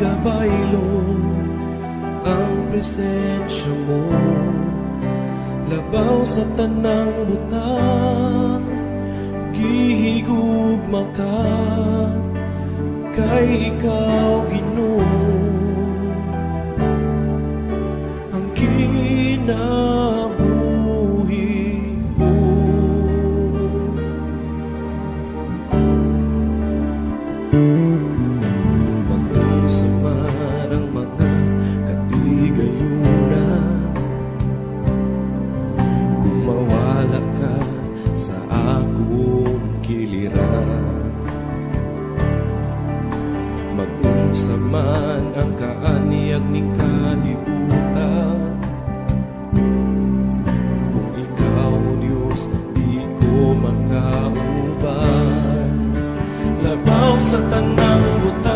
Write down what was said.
gabaylo ang presensya mo. Labaw sa tanang butang, gihigugma ka, kay ikaw Ginoo ang kinabuhi ko. Magdasama ng mga katigayunan, kung mawala ka sa akong kiliran. Mag-unsa man ang kaaniyag ning kalibutan, kung ikaw, Diyos, di ko makauban. Labaw sa tanang buta,